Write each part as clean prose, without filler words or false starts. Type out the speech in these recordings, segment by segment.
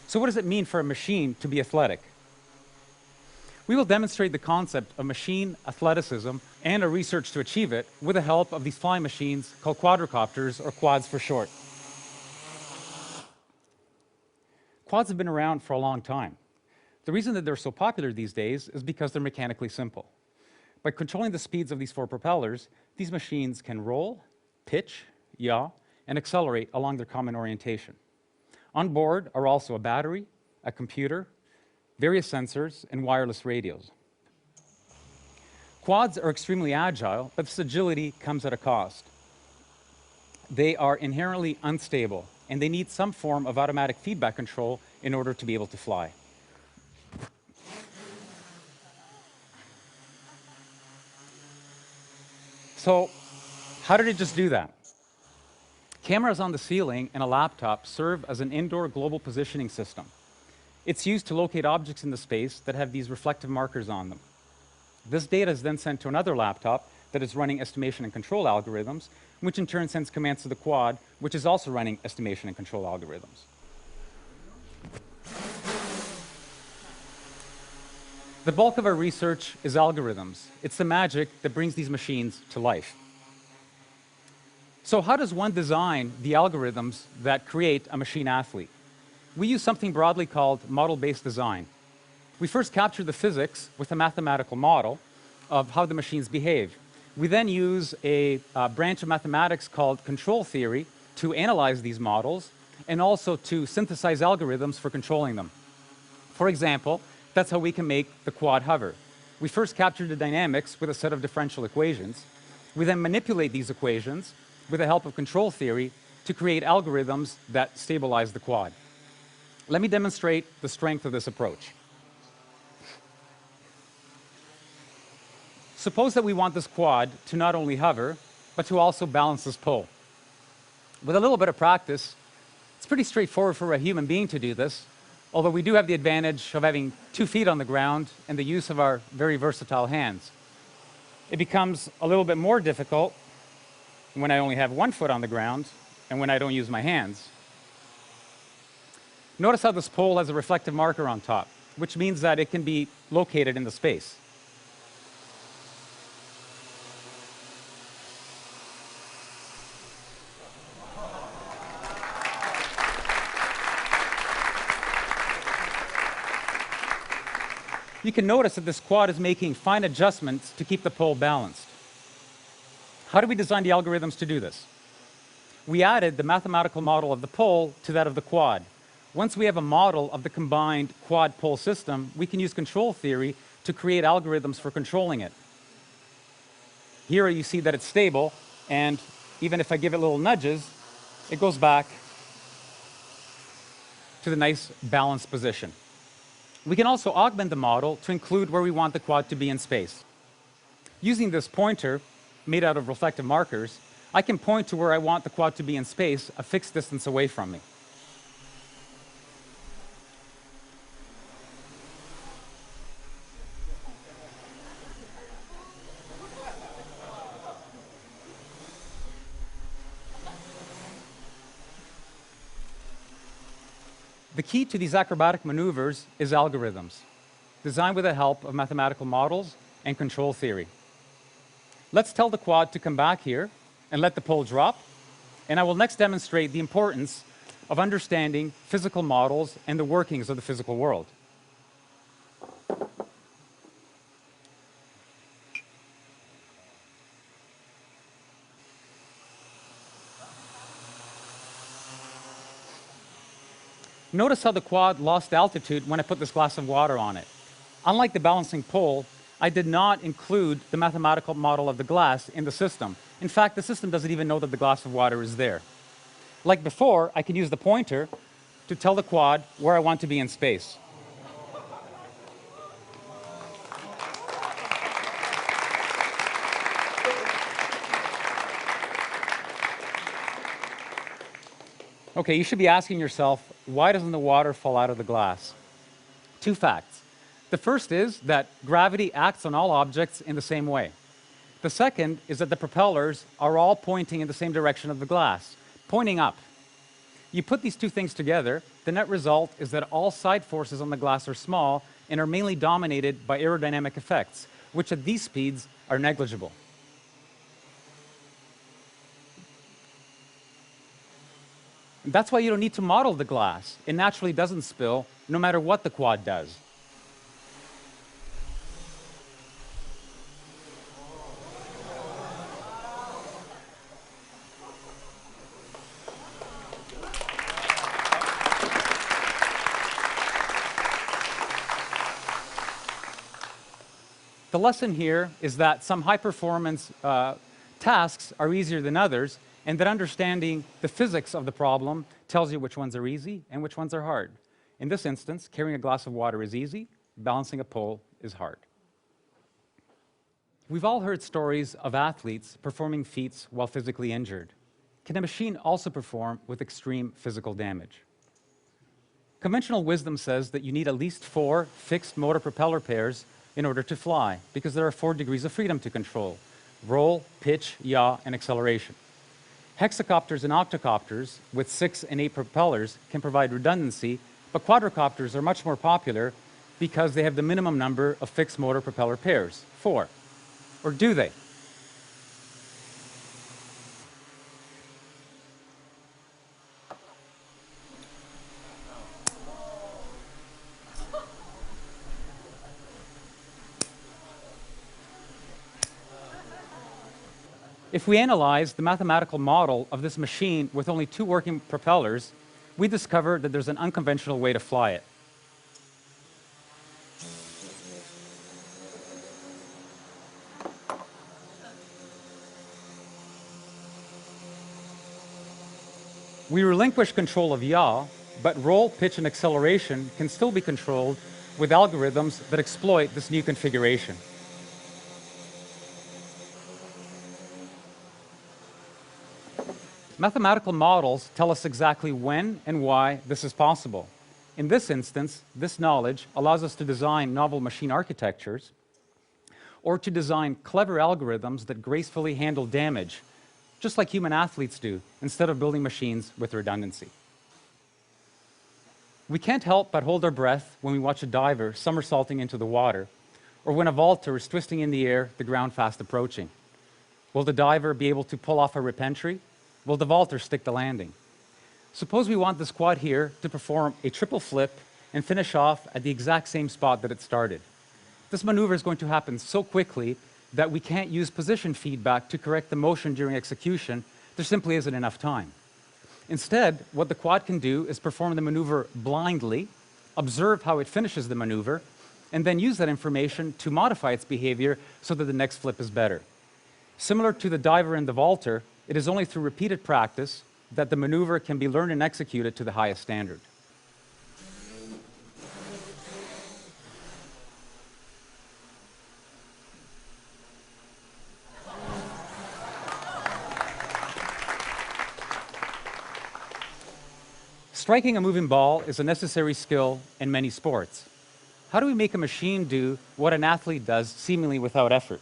So what does it mean for a machine to be athletic? We will demonstrate the concept of machine athleticism and our research to achieve it with the help of these flying machines called quadrocopters, or quads for short. Quads have been around for a long time. The reason that they're so popular these days is because they're mechanically simple. By controlling the speeds of these four propellers, these machines can roll, pitch, yaw, and accelerate along their common orientation. On board are also a battery, a computer, various sensors, and wireless radios. Quads are extremely agile, but this agility comes at a cost. They are inherently unstable, and they need some form of automatic feedback control in order to be able to fly. So, how did it just do that? Cameras on the ceiling and a laptop serve as an indoor global positioning system. It's used to locate objects in the space that have these reflective markers on them. This data is then sent to another laptop that is running estimation and control algorithms, which in turn sends commands to the quad, which is also running estimation and control algorithms. The bulk of our research is algorithms. It's the magic that brings these machines to life. So how does one design the algorithms that create a machine athlete? We use something broadly called model-based design. We first capture the physics with a mathematical model of how the machines behave. We then use a branch of mathematics called control theory to analyze these models and also to synthesize algorithms for controlling them. For example, that's how we can make the quad hover. We first capture the dynamics with a set of differential equations. We then manipulate these equations with the help of control theory to create algorithms that stabilize the quad. Let me demonstrate the strength of this approach. Suppose that we want this quad to not only hover, but to also balance this pole. With a little bit of practice, it's pretty straightforward for a human being to do this, although we do have the advantage of having 2 feet on the ground and the use of our very versatile hands. It becomes a little bit more difficult when I only have 1 foot on the ground and when I don't use my hands. Notice how this pole has a reflective marker on top, which means that it can be located in the space. You can notice that this quad is making fine adjustments to keep the pole balanced. How do we design the algorithms to do this? We added the mathematical model of the pole to that of the quad. Once we have a model of the combined quad-pole system, we can use control theory to create algorithms for controlling it. Here you see that it's stable, and even if I give it little nudges, it goes back to the nice balanced position. We can also augment the model to include where we want the quad to be in space. Using this pointer, made out of reflective markers, I can point to where I want the quad to be in space, a fixed distance away from me. The key to these acrobatic maneuvers is algorithms, designed with the help of mathematical models and control theory. Let's tell the quad to come back here and let the pole drop, and I will next demonstrate the importance of understanding physical models and the workings of the physical world. Notice how the quad lost altitude when I put this glass of water on it. Unlike the balancing pole, I did not include the mathematical model of the glass in the system. In fact, the system doesn't even know that the glass of water is there. Like before, I can use the pointer to tell the quad where I want to be in space. Okay, you should be asking yourself, why doesn't the water fall out of the glass? 2 facts. The first is that gravity acts on all objects in the same way. The second is that the propellers are all pointing in the same direction of the glass, pointing up. You put these two things together, the net result is that all side forces on the glass are small and are mainly dominated by aerodynamic effects, which at these speeds are negligible. And that's why you don't need to model the glass. It naturally doesn't spill, no matter what the quad does. The lesson here is that some high-performance tasks are easier than others, and that understanding the physics of the problem tells you which ones are easy and which ones are hard. In this instance, carrying a glass of water is easy, balancing a pole is hard. We've all heard stories of athletes performing feats while physically injured. Can a machine also perform with extreme physical damage? Conventional wisdom says that you need at least 4 fixed motor propeller pairs in order to fly, because there are 4 degrees of freedom to control: roll, pitch, yaw, and acceleration. Hexacopters and octocopters with 6 and 8 propellers can provide redundancy, but quadrocopters are much more popular because they have the minimum number of fixed motor propeller pairs, 4. Or do they? If we analyze the mathematical model of this machine with only 2 working propellers, we discover that there's an unconventional way to fly it. We relinquish control of yaw, but roll, pitch, and acceleration can still be controlled with algorithms that exploit this new configuration. Mathematical models tell us exactly when and why this is possible. In this instance, this knowledge allows us to design novel machine architectures or to design clever algorithms that gracefully handle damage, just like human athletes do, instead of building machines with redundancy. We can't help but hold our breath when we watch a diver somersaulting into the water, or when a vaulter is twisting in the air, the ground fast approaching. Will the diver be able to pull off a rip-entry? Will the vaulter stick the landing? Suppose we want this quad here to perform a triple flip and finish off at the exact same spot that it started. This maneuver is going to happen so quickly that we can't use position feedback to correct the motion during execution. There simply isn't enough time. Instead, what the quad can do is perform the maneuver blindly, observe how it finishes the maneuver, and then use that information to modify its behavior so that the next flip is better. Similar to the diver and the vaulter, it is only through repeated practice that the maneuver can be learned and executed to the highest standard. Striking a moving ball is a necessary skill in many sports. How do we make a machine do what an athlete does seemingly without effort?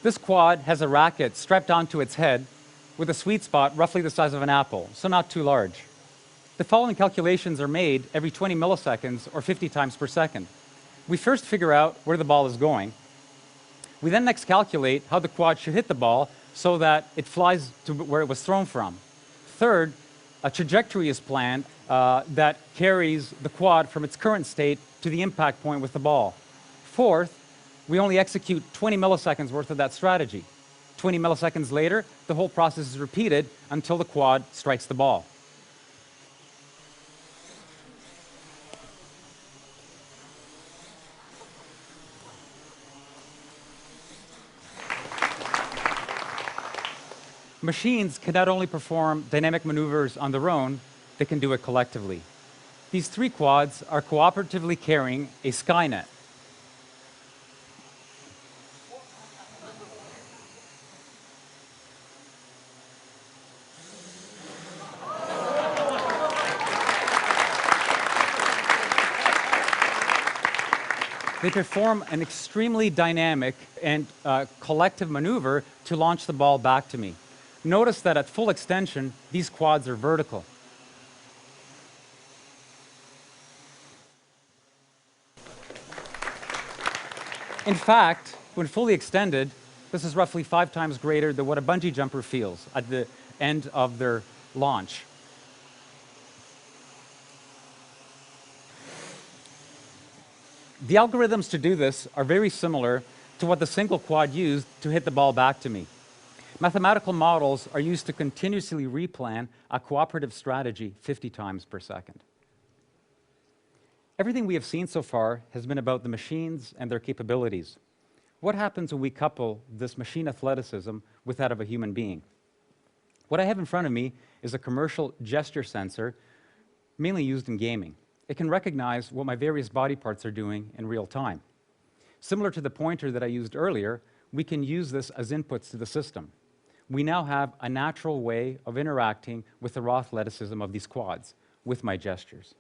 This quad has a racket strapped onto its head with a sweet spot roughly the size of an apple, so not too large. The following calculations are made every 20 milliseconds or 50 times per second. We first figure out where the ball is going. We then next calculate how the quad should hit the ball so that it flies to where it was thrown from. Third, a trajectory is planned that carries the quad from its current state to the impact point with the ball. Fourth, we only execute 20 milliseconds worth of that strategy. 20 milliseconds later, the whole process is repeated until the quad strikes the ball. Machines can not only perform dynamic maneuvers on their own, they can do it collectively. These 3 quads are cooperatively carrying a Skynet. They perform an extremely dynamic and collective maneuver to launch the ball back to me. Notice that at full extension, these quads are vertical. In fact, when fully extended, this is roughly 5 times greater than what a bungee jumper feels at the end of their launch. The algorithms to do this are very similar to what the single quad used to hit the ball back to me. Mathematical models are used to continuously replan a cooperative strategy 50 times per second. Everything we have seen so far has been about the machines and their capabilities. What happens when we couple this machine athleticism with that of a human being? What I have in front of me is a commercial gesture sensor, mainly used in gaming. It can recognize what my various body parts are doing in real time. Similar to the pointer that I used earlier, we can use this as inputs to the system. We now have a natural way of interacting with the raw athleticism of these quads with my gestures.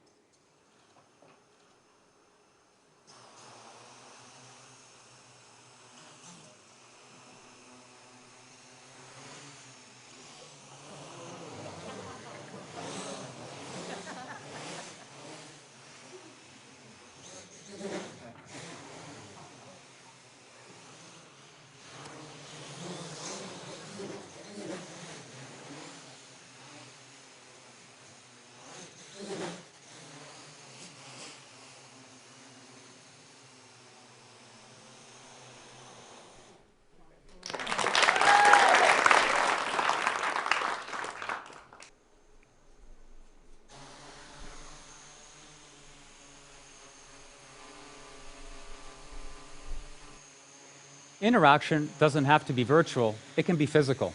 Interaction doesn't have to be virtual, it can be physical.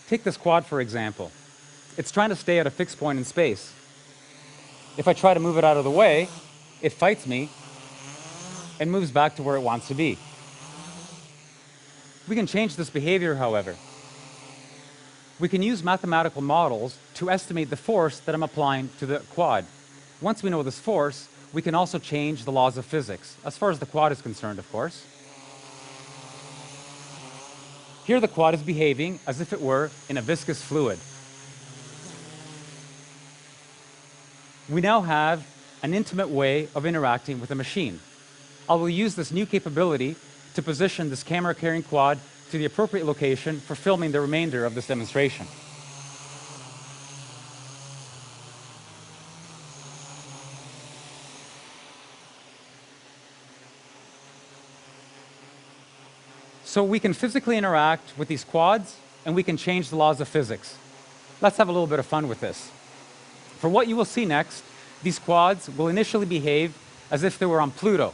Take this quad, for example. It's trying to stay at a fixed point in space. If I try to move it out of the way, it fights me and moves back to where it wants to be. We can change this behavior, however. We can use mathematical models to estimate the force that I'm applying to the quad. Once we know this force, we can also change the laws of physics, as far as the quad is concerned, of course. Here the quad is behaving as if it were in a viscous fluid. We now have an intimate way of interacting with a machine. I will use this new capability to position this camera-carrying quad to the appropriate location for filming the remainder of this demonstration. So we can physically interact with these quads, and we can change the laws of physics. Let's have a little bit of fun with this. For what you will see next, these quads will initially behave as if they were on Pluto.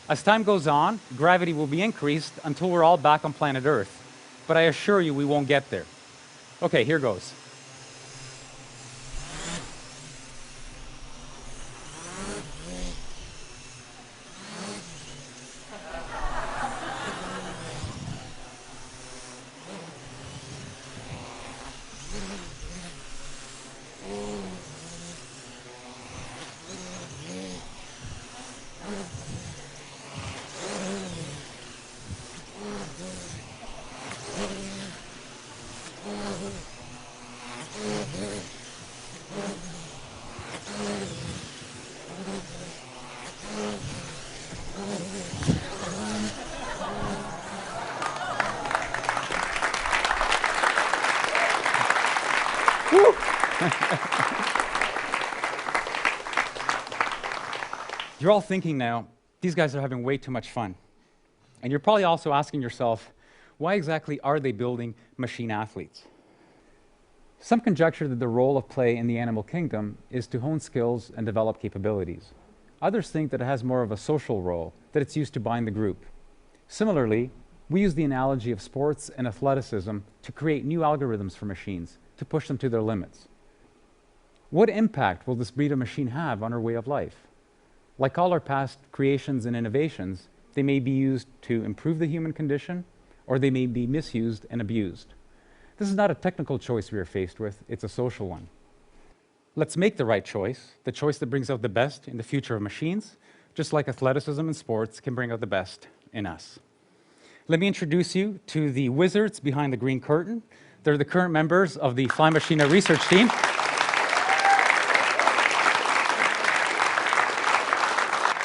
As time goes on, gravity will be increased until we're all back on planet Earth. But I assure you we won't get there. Okay, here goes. You're all thinking now, these guys are having way too much fun. And you're probably also asking yourself, why exactly are they building machine athletes? Some conjecture that the role of play in the animal kingdom is to hone skills and develop capabilities. Others think that it has more of a social role, that it's used to bind the group. Similarly, we use the analogy of sports and athleticism to create new algorithms for machines, to push them to their limits. What impact will this breed of machine have on our way of life? Like all our past creations and innovations, they may be used to improve the human condition, or they may be misused and abused. This is not a technical choice we are faced with, it's a social one. Let's make the right choice, the choice that brings out the best in the future of machines, just like athleticism and sports can bring out the best in us. Let me introduce you to the wizards behind the green curtain. They're the current members of the Fly Machina research team.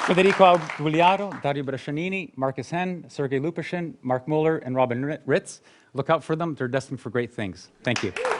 Federico Gugliaro, Dario Brescianini, Marcus Henn, Sergei Lupashin, Mark Muller, and Robin Ritz. Look out for them. They're destined for great things. Thank you.